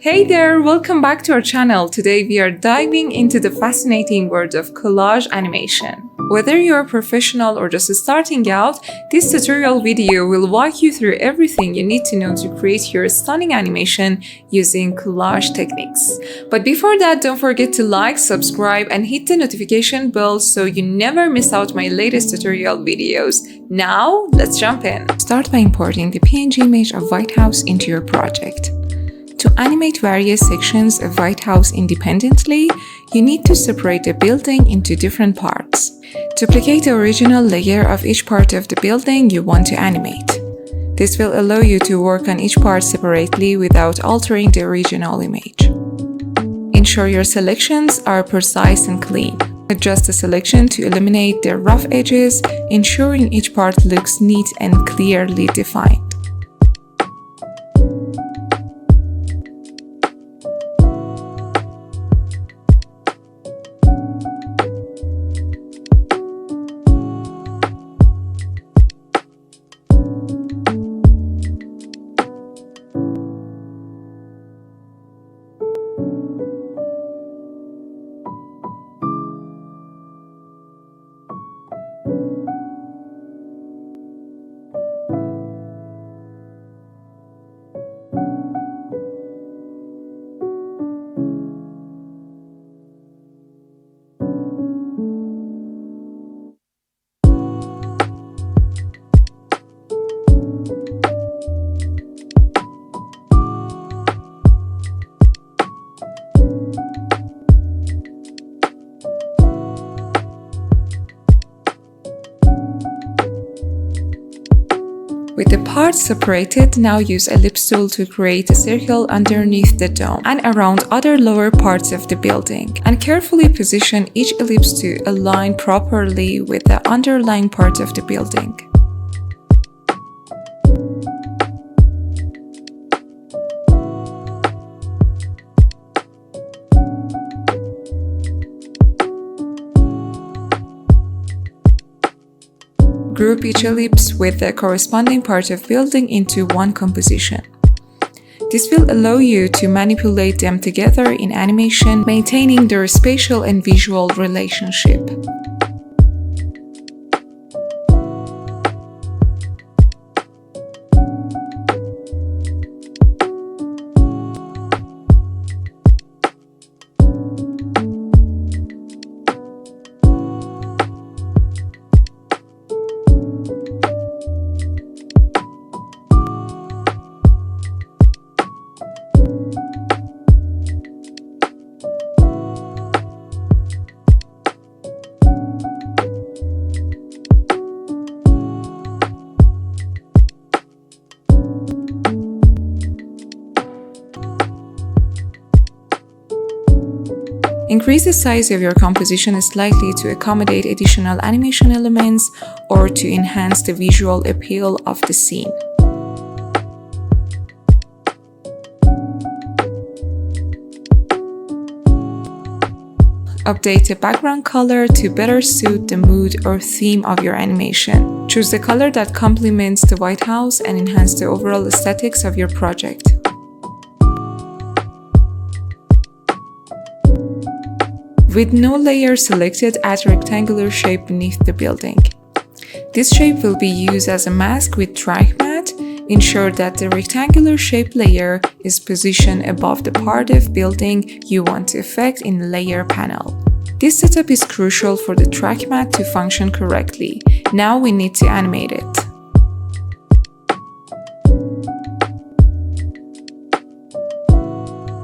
Hey there, welcome back to our channel. Today we are diving into the fascinating world of collage animation. Whether you're a professional or just starting out, this tutorial video will walk you through everything you need to know to create your stunning animation using collage techniques. But before that, don't forget to like, subscribe, and hit the notification bell so you never miss out my latest tutorial videos. Now, let's jump in. Start by importing the PNG image of White House into your project. To animate various sections of White House independently, you need to separate the building into different parts. Duplicate the original layer of each part of the building you want to animate. This will allow you to work on each part separately without altering the original image. Ensure your selections are precise and clean. Adjust the selection to eliminate the rough edges, ensuring each part looks neat and clearly defined. With the parts separated, now use ellipse tool to create a circle underneath the dome and around other lower parts of the building, and carefully position each ellipse to align properly with the underlying part of the building. Group each ellipse with the corresponding part of building into one composition. This will allow you to manipulate them together in animation, maintaining their spatial and visual relationship. Increase the size of your composition slightly to accommodate additional animation elements or to enhance the visual appeal of the scene. Update the background color to better suit the mood or theme of your animation. Choose the color that complements the White House and enhance the overall aesthetics of your project. With no layer selected, add a rectangular shape beneath the building. This shape will be used as a mask with track mat. Ensure that the rectangular shape layer is positioned above the part of building you want to affect in the layer panel. This setup is crucial for the track mat to function correctly. Now we need to animate it.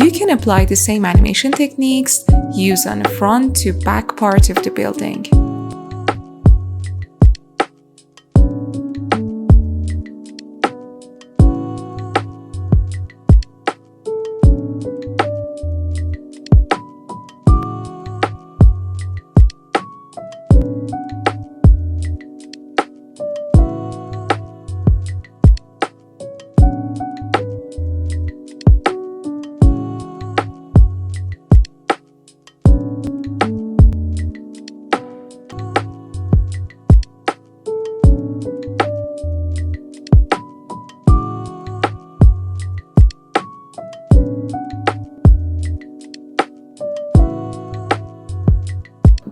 You can apply the same animation techniques used on the front to back part of the building.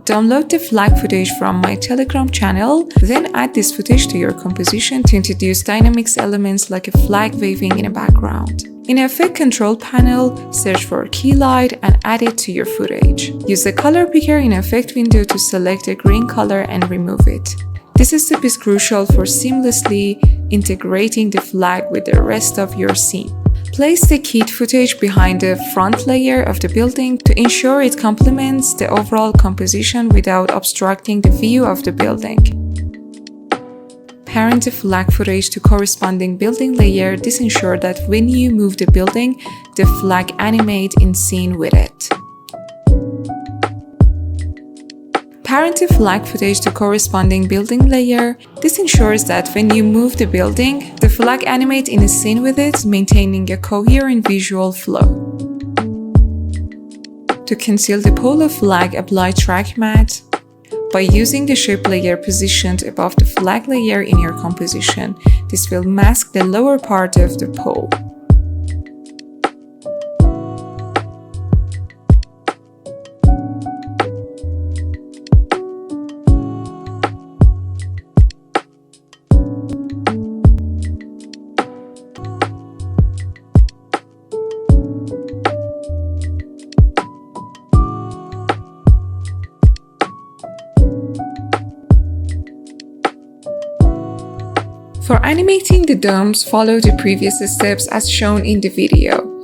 Download the flag footage from my Telegram channel, then add this footage to your composition to introduce dynamics elements like a flag waving in a background. In Effect Control panel, search for Key Light and add it to your footage. Use the color picker in Effect window to select a green color and remove it. This step is crucial for seamlessly integrating the flag with the rest of your scene. Place the keyed footage behind the front layer of the building to ensure it complements the overall composition without obstructing the view of the building. Parent the flag footage to corresponding building layer. This ensures that when you move the building, the flag animates in scene with it. Parent the flag footage to corresponding building layer. This ensures that when you move the building, the flag animates in a scene with it, maintaining a coherent visual flow. To conceal the polo flag, apply track matte. By using the shape layer positioned above the flag layer in your composition, this will mask the lower part of the pole. For animating the domes, follow the previous steps as shown in the video.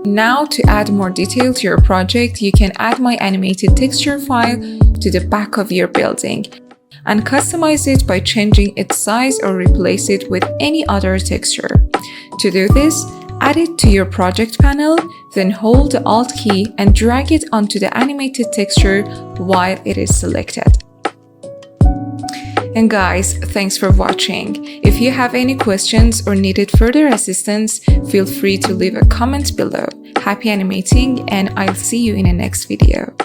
Now to add more detail to your project, you can add my animated texture file to the back of your building and customize it by changing its size or replace it with any other texture. To do this, add it to your project panel, then hold the Alt key and drag it onto the animated texture while it is selected. And guys, thanks for watching. If you have any questions or needed further assistance, feel free to leave a comment below. Happy animating, and I'll see you in the next video.